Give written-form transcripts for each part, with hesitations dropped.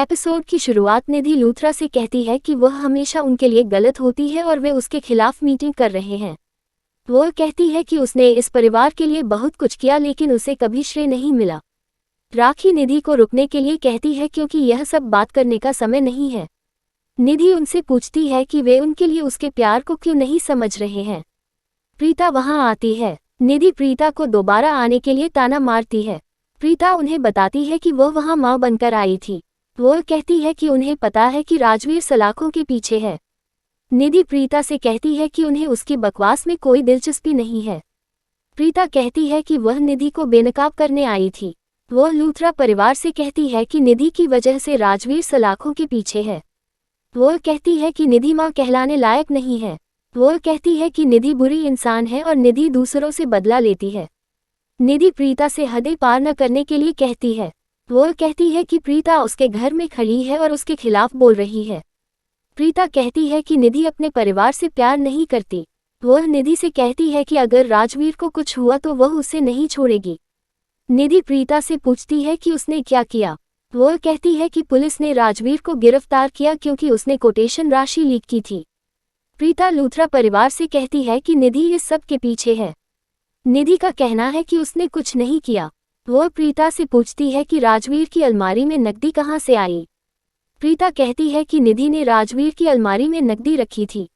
Episode की शुरुआत निधि लूथरा से कहती है कि वह हमेशा उनके लिए गलत होती है और वे उसके खिलाफ मीटिंग कर रहे हैं। वह कहती है कि उसने इस परिवार के लिए बहुत कुछ किया लेकिन उसे कभी श्रेय नहीं मिला। राखी निधि को रुकने के लिए कहती है क्योंकि यह सब बात करने का समय नहीं है। निधि उनसे पूछती है कि वे उनके लिए उसके प्यार को क्यों नहीं समझ रहे हैं। प्रीता वहां आती है। निधि प्रीता को दोबारा आने के लिए ताना मारती है। प्रीता उन्हें बताती है कि वह वहां मां बनकर आई थी। वह कहती है कि उन्हें पता है कि राजवीर सलाखों के पीछे है। निधि प्रीता से कहती है कि उन्हें उसकी बकवास में कोई दिलचस्पी नहीं है। प्रीता कहती है कि वह निधि को बेनकाब करने आई थी। वह लूथरा परिवार से कहती है कि निधि की वजह से राजवीर सलाखों के पीछे है। वह कहती है कि निधि मां कहलाने लायक नहीं है। वह कहती है कि निधि बुरी इंसान है और निधि दूसरों से बदला लेती है। निधि प्रीता से हदें पार न करने के लिए कहती है। वह कहती है कि प्रीता उसके घर में खड़ी है और उसके खिलाफ बोल रही है। प्रीता कहती है कि निधि अपने परिवार से प्यार नहीं करती। वह निधि से कहती है कि अगर राजवीर को कुछ हुआ तो वह उसे नहीं छोड़ेगी। निधि प्रीता से पूछती है कि उसने क्या किया। वह कहती है कि पुलिस ने राजवीर को गिरफ्तार किया क्योंकि उसने कोटेशन राशि लीक की थी। प्रीता लूथरा परिवार से कहती है कि निधि इस सब के पीछे है। निधि का कहना है कि उसने कुछ नहीं किया। वह प्रीता से पूछती है कि राजवीर की अलमारी में नकदी कहाँ से आई। प्रीता कहती है कि निधि ने राजवीर की अलमारी में नकदी रखी थी।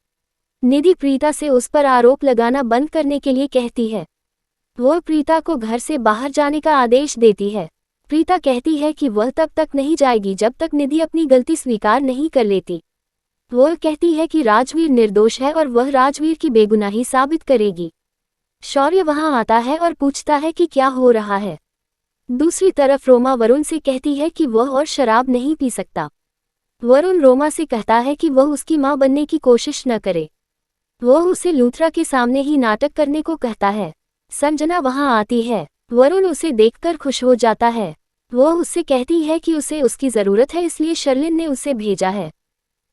निधि प्रीता से उस पर आरोप लगाना बंद करने के लिए कहती है। वह प्रीता को घर से बाहर जाने का आदेश देती है। प्रीता कहती है कि वह तब तक नहीं जाएगी जब तक निधि अपनी गलती स्वीकार नहीं कर लेती। वह कहती है कि राजवीर निर्दोष है और वह राजवीर की बेगुनाही साबित करेगी। शौर्य वहां आता है और पूछता है कि क्या हो रहा है। दूसरी तरफ रोमा वरुण से कहती है कि वह और शराब नहीं पी सकता। वरुण रोमा से कहता है कि वह उसकी मां बनने की कोशिश न करे। वह उसे लूथरा के सामने ही नाटक करने को कहता है। संजना वहां आती है। वरुण उसे देखकर खुश हो जाता है। वह उससे कहती है कि उसे उसकी ज़रूरत है इसलिए शर्लिन ने उसे भेजा है।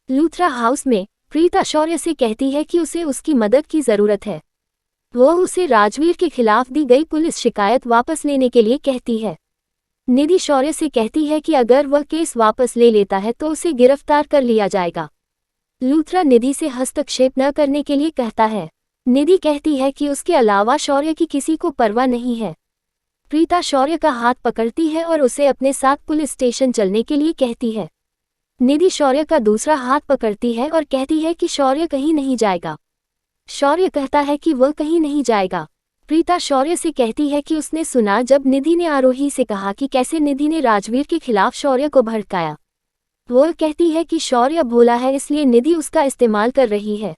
लूथरा हाउस में प्रीता शौर्य से कहती है कि उसे उसकी मदद की ज़रूरत है। वह उसे राजवीर के खिलाफ दी गई पुलिस शिकायत वापस लेने के लिए कहती है। निधि शौर्य से कहती है कि अगर वह केस वापस ले लेता है तो उसे गिरफ्तार कर लिया जाएगा। लूथरा निधि से हस्तक्षेप न करने के लिए कहता है। निधि कहती है कि उसके अलावा शौर्य की किसी को परवाह नहीं है। प्रीता शौर्य का हाथ पकड़ती है और उसे अपने साथ पुलिस स्टेशन चलने के लिए कहती है। निधि शौर्य का दूसरा हाथ पकड़ती है और कहती है कि शौर्य कहीं नहीं जाएगा। शौर्य कहता है कि वह कहीं नहीं जाएगा। प्रीता शौर्य से कहती है कि उसने सुना जब निधि ने आरोही से कहा कि कैसे निधि ने राजवीर के खिलाफ शौर्य को भड़काया। वह कहती है कि शौर्य भोला है इसलिए निधि उसका इस्तेमाल कर रही है।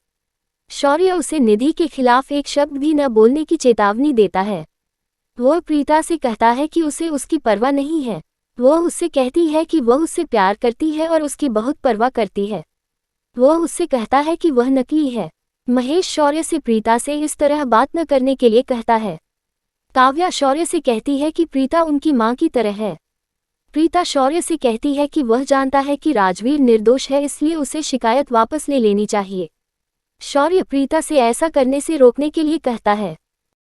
शौर्य उसे निधि के खिलाफ एक शब्द भी न बोलने की चेतावनी देता है। वह प्रीता से कहता है कि उसे उसकी परवाह नहीं है। वह उससे कहती है कि वह उससे प्यार करती है और उसकी बहुत परवाह करती है। वह उससे कहता है कि वह नकली है। महेश शौर्य से प्रीता से इस तरह बात न करने के लिए कहता है। काव्या शौर्य से कहती है कि प्रीता उनकी मां की तरह है। प्रीता शौर्य से कहती है कि वह जानता है कि राजवीर निर्दोष है इसलिए उसे शिकायत वापस ले लेनी चाहिए। शौर्य प्रीता से ऐसा करने से रोकने के लिए कहता है।